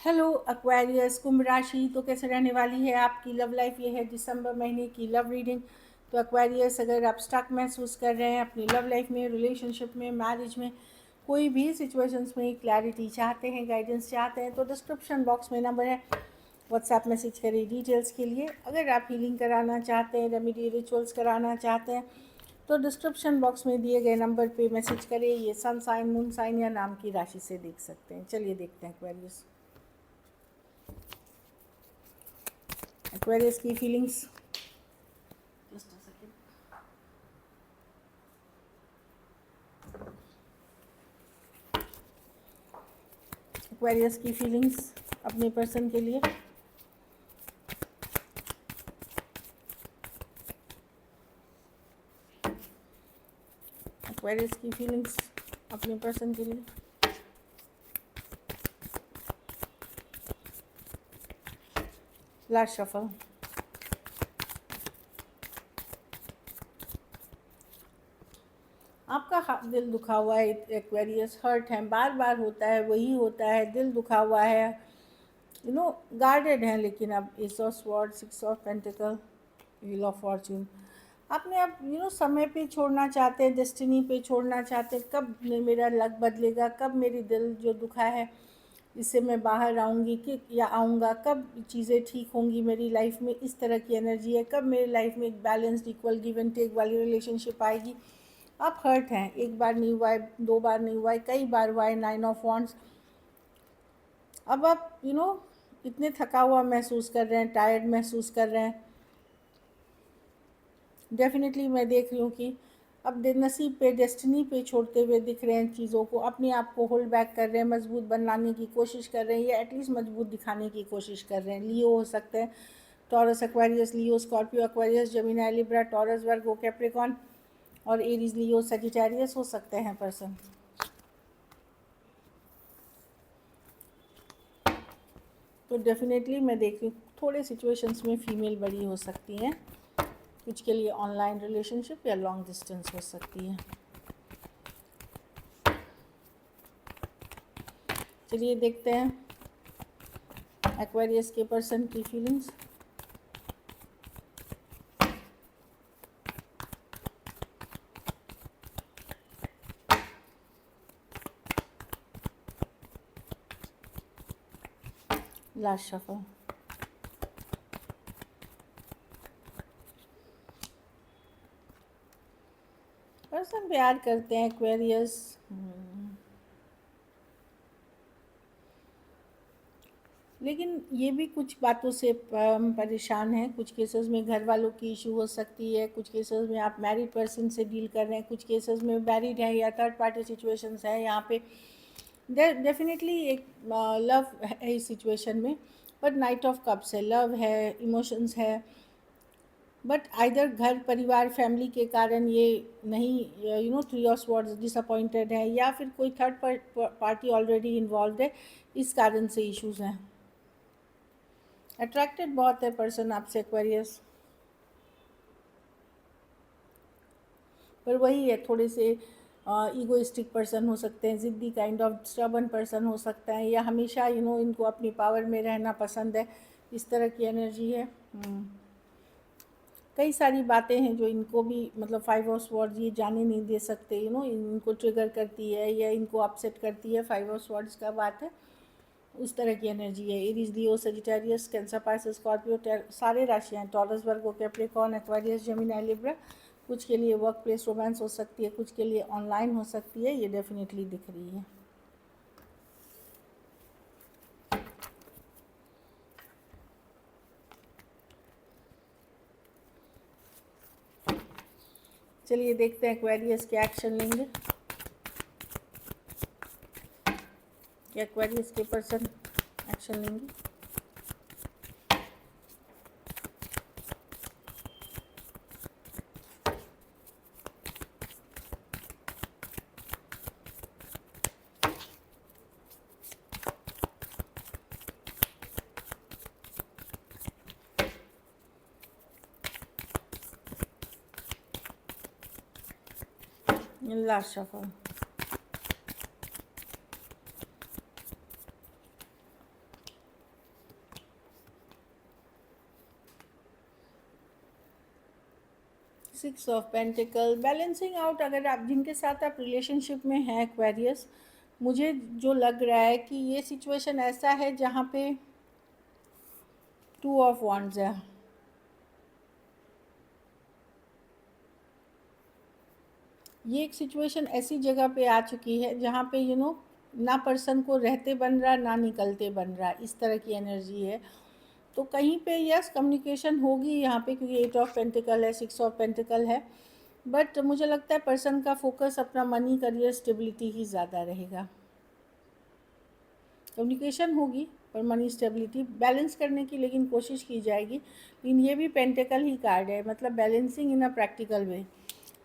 Hello Aquarius कुंभ राशि तो कैसे रहने वाली है आपकी लव लाइफ। ये है दिसंबर महीने की लव रीडिंग। तो एक्वेरियस, अगर आप स्टक महसूस कर रहे हैं अपनी लव लाइफ में, रिलेशनशिप में, मैरिज में, कोई भी सिचुएशंस में क्लैरिटी चाहते हैं, गाइडेंस चाहते हैं, तो डिस्क्रिप्शन बॉक्स में नंबर है, व्हाट्सएप मैसेज करिए डिटेल्स के लिए। अगर आप हीलिंग कराना चाहते हैं, रेमेडी रिचुअल्स कराना चाहते हैं, तो डिस्क्रिप्शन बॉक्स में दिए गए नंबर पे मैसेज करिए। ये सन साइन, मून साइन या नाम की राशि से देख सकते हैं। चलिए देखते हैं एक्वेरियस। एक्वेरियस की feelings, just a second. Aquarius की फीलिंग्स अपने पर्सन के लिए। एक्वेरियस की फीलिंग्स अपने पर्सन के लिए। Last shuffle. आपका दिल दुखा हुआ है एक्वेरियस, हर्ट है, बार बार होता है, वही होता है, दिल दुखा हुआ है, गार्डेड है। लेकिन अब S of sword, six of pentacle, wheel of Fortune, आपने अब समय पे छोड़ना चाहते हैं, डेस्टिनी पे छोड़ना चाहते हैं। कब मेरा लक बदलेगा, कब मेरी दिल जो दुखा है इससे मैं बाहर आऊँगी कि या आऊँगा, कब चीज़ें ठीक होंगी मेरी लाइफ में, इस तरह की एनर्जी है। कब मेरी लाइफ में एक balanced, equal, give and take वाली रिलेशनशिप आएगी। आप हर्ट हैं, एक बार नहीं हुआ है, दो बार नहीं हुआ है, कई बार हुआ है। Nine of wands. अब आप इतने थका हुआ महसूस कर रहे हैं, टायर्ड महसूस कर रहे हैं। डेफिनेटली मैं देख रही हूँ कि अब नसीब पे, डेस्टिनी पे छोड़ते हुए दिख रहे हैं चीज़ों को, अपने आप को होल्ड बैक कर रहे हैं, मजबूत बनाने की कोशिश कर रहे हैं, या एटलीस्ट मजबूत दिखाने की कोशिश कर रहे हैं। लियो हो सकते हैं, Taurus Aquarius, Leo Scorpio Aquarius, Gemini Libra, Taurus Virgo Capricorn, और एरीज लियो सजिटेरियस हो सकते हैं पर्सन। तो डेफिनेटली मैं देख रही हूँ थोड़े सिचुएशंस में फीमेल बड़ी हो सकती हैं, कुछ के लिए ऑनलाइन रिलेशनशिप या लॉन्ग डिस्टेंस हो सकती है। चलिए देखते हैं एक्वेरियस के पर्सन की फीलिंग्स। Last shuffle. पर्सन प्यार करते हैं एक्वेरियस, लेकिन ये भी कुछ बातों से परेशान है। कुछ केसेस में घर वालों की इशू हो सकती है, कुछ केसेस में आप मैरिड पर्सन से डील कर रहे हैं, कुछ केसेस में मैरिड है या थर्ड पार्टी सिचुएशंस है। यहाँ पे डेफिनेटली एक लव है इस सिचुएशन में, बट नाइट ऑफ कप्स है, लव है, इमोशंस है, बट आइदर घर परिवार फैमिली के कारण ये नहीं, थ्री ऑफ स्वॉर्ड्स, डिसअपॉइंटेड है, या फिर कोई थर्ड पार्टी ऑलरेडी इन्वॉल्व है, इस कारण से इश्यूज हैं। अट्रैक्टेड बहुत है पर्सन आपसे एक्वेरियस, पर वही है, थोड़े से ईगोइस्टिक पर्सन हो सकते हैं, ज़िद्दी काइंड ऑफ स्टबर्न पर्सन हो सकता है, या हमेशा इनको अपनी पावर में रहना पसंद है, इस तरह की एनर्जी है। कई सारी बातें हैं जो इनको भी, मतलब फाइव ऑफ स्वॉर्ड्स ये जाने नहीं दे सकते, इनको ट्रिगर करती है या इनको अपसेट करती है। फाइव ऑफ स्वॉर्ड्स का बात है, उस तरह की एनर्जी है। Aries, Leo, Sagittarius, cancer, Pisces, Scorpio, सारे राशियाँ, टॉरस, वर्गो, कैप्रिकॉर्न, एक्वेरियस, जेमिनी, लिब्रा। कुछ के लिए वर्क प्लेस रोमांस हो सकती है, कुछ के लिए ऑनलाइन हो सकती है, ये डेफिनेटली दिख रही है। चलिए देखते हैं एक्वेरियस क्या एक्शन लेंगे, क्या एक्वेरियस के पर्सन एक्शन लेंगे। Last shuffle. Six of pentacle, balancing out. अगर आप जिनके साथ आप रिलेशनशिप में हैं एक्वेरियस, मुझे जो लग रहा है कि ये सिचुएशन ऐसा है जहाँ पे टू ऑफ वॉन्ड्स है। ये एक सिचुएशन ऐसी जगह पे आ चुकी है जहाँ पे ना पर्सन को रहते बन रहा ना निकलते बन रहा, इस तरह की एनर्जी है। तो कहीं पे यस कम्युनिकेशन होगी यहाँ पे, क्योंकि एट ऑफ पेंटिकल है, सिक्स ऑफ पेंटिकल है, बट मुझे लगता है पर्सन का फोकस अपना मनी, करियर, स्टेबिलिटी ही ज़्यादा रहेगा। कम्युनिकेशन होगी पर मनी स्टेबिलिटी बैलेंस करने की लेकिन कोशिश की जाएगी। लेकिन ये भी पेंटिकल ही कार्ड है, मतलब balancing in a practical way,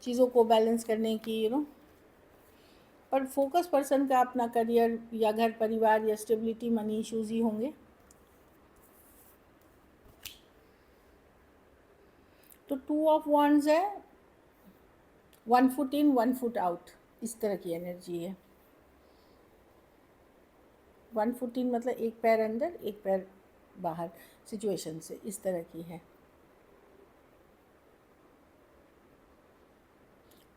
चीज़ों को बैलेंस करने की पर फोकस पर्सन का अपना करियर या घर परिवार या स्टेबिलिटी, मनी इश्यूज ही होंगे। तो टू ऑफ वॉन्ड्स है, 1 फुट इन 1 फुट आउट, इस तरह की एनर्जी है। 1 फुट इन मतलब एक पैर अंदर एक पैर बाहर सिचुएशन से, इस तरह की है।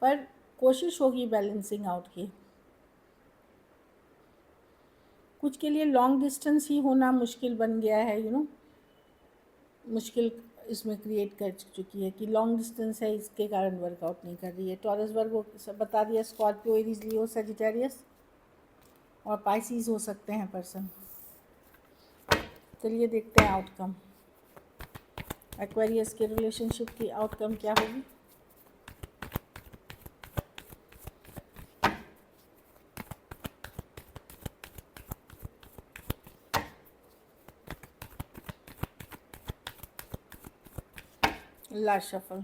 पर कोशिश होगी बैलेंसिंग आउट की। कुछ के लिए लॉन्ग डिस्टेंस ही होना मुश्किल बन गया है, मुश्किल इसमें क्रिएट कर चुकी है कि लॉन्ग डिस्टेंस है, इसके कारण वर्कआउट नहीं कर रही है। टॉरस वर्गो बता दिया, स्कॉर्पियो, एरीज, लियो, सजिटेरियस और पाइसिस हो सकते हैं पर्सन। चलिए देखते हैं आउटकम, एक्वेरियस के रिलेशनशिप की आउटकम क्या होगी। Last shuffle.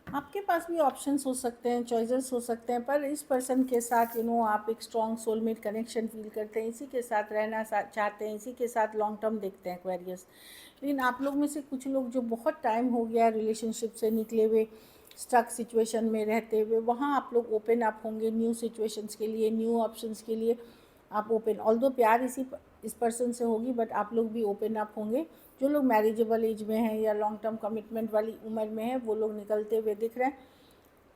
आपके पास भी ऑप्शंस हो सकते हैं, चॉइसेस हो सकते हैं, पर इस पर्सन के साथ आप एक स्ट्रॉन्ग सोलमेट कनेक्शन फील करते हैं, इसी के साथ रहना चाहते हैं, इसी के साथ लॉन्ग टर्म देखते हैं एक्वेरियस। लेकिन आप लोग में से कुछ लोग जो बहुत टाइम हो गया रिलेशनशिप से निकले हुए, स्टक सिचुएशन में रहते हुए, वहाँ आप लोग ओपन अप होंगे न्यू सिचुएशंस के लिए, न्यू ऑप्शंस के लिए आप ओपन, ऑल्दो प्यार इस पर्सन से होगी, बट आप लोग भी ओपन अप होंगे। जो लोग मैरिजेबल एज में हैं या लॉन्ग टर्म कमिटमेंट वाली उम्र में हैं, वो लोग निकलते हुए दिख रहे हैं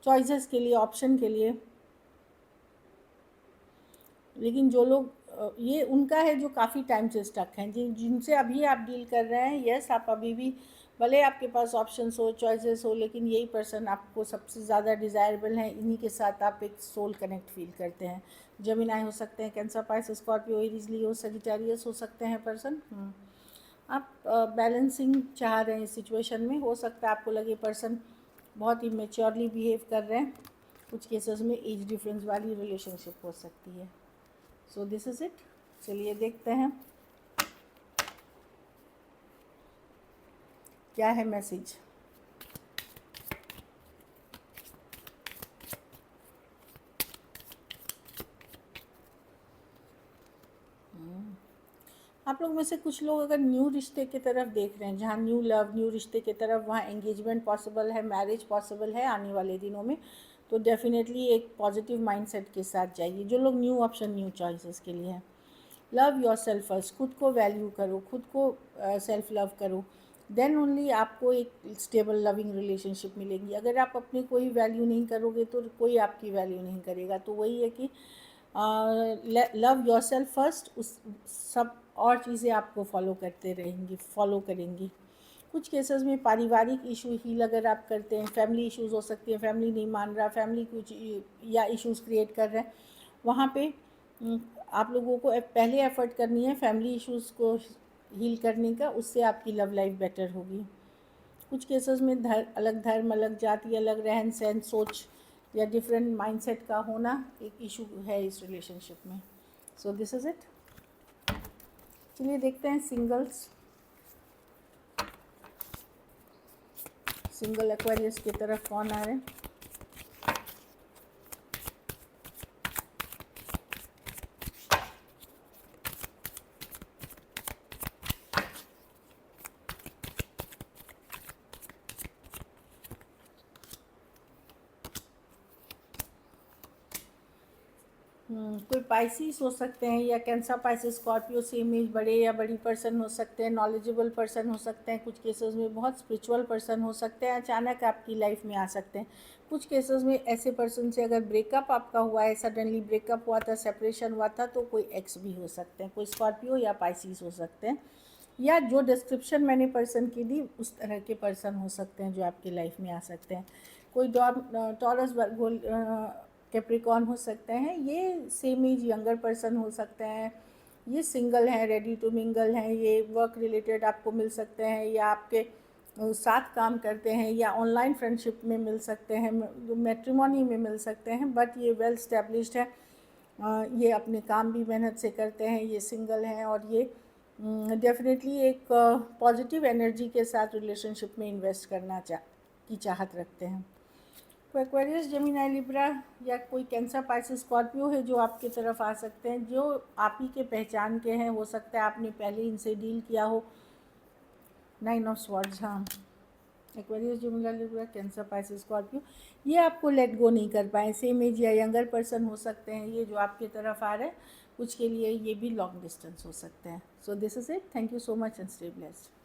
चॉइसेस के लिए, ऑप्शन के लिए। लेकिन जो लोग ये उनका है जो काफ़ी टाइम से स्टक हैं, जिनसे अभी आप डील कर रहे हैं, यस आप अभी भी, भले आपके पास ऑप्शंस हो, चॉइसेस हो, लेकिन यही पर्सन आपको सबसे ज़्यादा डिज़ायरेबल है, इन्हीं के साथ आप एक सोल कनेक्ट फील करते हैं। जेमिनी हो सकते हैं, cancer, pisces, Scorpio, Aries, Leo, Sagittarius हो सकते हैं पर्सन। आप बैलेंसिंग चाह रहे हैं इस सिचुएशन में। हो सकता है आपको लगे पर्सन बहुत ही मेच्योरली बिहेव कर रहे हैं, कुछ केसेस में एज डिफरेंस वाली रिलेशनशिप हो सकती है। So this is it. चलिए देखते हैं क्या है मैसेज। आप लोग में से कुछ लोग अगर न्यू रिश्ते की तरफ देख रहे हैं, जहाँ न्यू लव, न्यू रिश्ते की तरफ, वहाँ एंगेजमेंट पॉसिबल है, मैरिज पॉसिबल है आने वाले दिनों में, तो डेफिनेटली एक पॉजिटिव माइंडसेट के साथ जाइए। जो लोग न्यू ऑप्शन, न्यू चॉइसेस के लिए हैं, लव योर सेल्फ फर्स्ट, खुद को वैल्यू करो, खुद को सेल्फ लव करो, देन ओनली आपको एक स्टेबल लविंग रिलेशनशिप मिलेगी। अगर आप अपनी कोई वैल्यू नहीं करोगे तो कोई आपकी वैल्यू नहीं करेगा। तो वही है कि लव योर सेल्फ फर्स्ट, उस सब और चीज़ें आपको फॉलो करेंगी। कुछ केसेस में पारिवारिक इशू हील अगर आप करते हैं, फैमिली इश्यूज हो सकती है, फैमिली नहीं मान रहा, फैमिली कुछ या इश्यूज क्रिएट कर रहे हैं, वहाँ पे आप लोगों को पहले एफर्ट करनी है फैमिली इश्यूज़ को हील करने का, उससे आपकी लव लाइफ बेटर होगी। कुछ केसेस में अलग धर्म, अलग जाति, अलग रहन सहन, सोच या डिफरेंट माइंडसेट का होना एक इशू है इस रिलेशनशिप में। So this is it. चलिए देखते हैं सिंगल एक्वेरियस की तरफ कौन आ रहे हैं। कोई पाइसिस हो सकते हैं या cancer, pisces, scorpio, same age, बड़े या बड़ी पर्सन हो सकते हैं, नॉलेजेबल पर्सन हो सकते हैं, कुछ केसेस में बहुत स्पिरिचुअल पर्सन हो सकते हैं, अचानक आपकी लाइफ में आ सकते हैं। कुछ केसेस में ऐसे पर्सन से अगर ब्रेकअप आपका हुआ है, सडनली ब्रेकअप हुआ था, सेपरेशन हुआ था, तो कोई एक्स भी हो सकते हैं, कोई स्कॉर्पियो या पाइसिस हो सकते हैं, या जो डिस्क्रिप्शन मैंने पर्सन की दी उस तरह के पर्सन हो सकते हैं जो आपकी लाइफ में आ सकते हैं। कोई टॉरस, वर्गो, कैप्रिकॉर्न हो सकते हैं, ये सेम एज यंगर पर्सन हो सकते हैं, ये सिंगल हैं, रेडी टू मिंगल हैं, ये वर्क रिलेटेड आपको मिल सकते हैं या आपके साथ काम करते हैं या ऑनलाइन फ्रेंडशिप में मिल सकते हैं, मैट्रिमोनी में मिल सकते हैं, बट ये वेल स्टैब्लिश्ड है, ये अपने काम भी मेहनत से करते हैं, ये सिंगल हैं और ये डेफिनेटली एक पॉजिटिव एनर्जी के साथ रिलेशनशिप में इन्वेस्ट करना की चाहत रखते हैं। तो एक्वेरियस, जेमिनी, लिब्रा या कोई कैंसर, पाइसिस, स्कॉर्पियो है जो आपकी तरफ आ सकते हैं, जो आप ही के पहचान के हैं, हो सकता है आपने पहले इनसे डील किया हो। 9 ऑफ स्वॉर्ड्स, हाँ, Aquarius, Gemini, Libra, cancer, pisces, Scorpio, ये आपको लेट गो नहीं कर पाए, सेम एज या यंगर पर्सन हो सकते हैं ये जो आपकी तरफ आ रहे हैं, कुछ के लिए ये भी लॉन्ग डिस्टेंस हो सकते हैं। So this is it, thank you so much and stay blessed.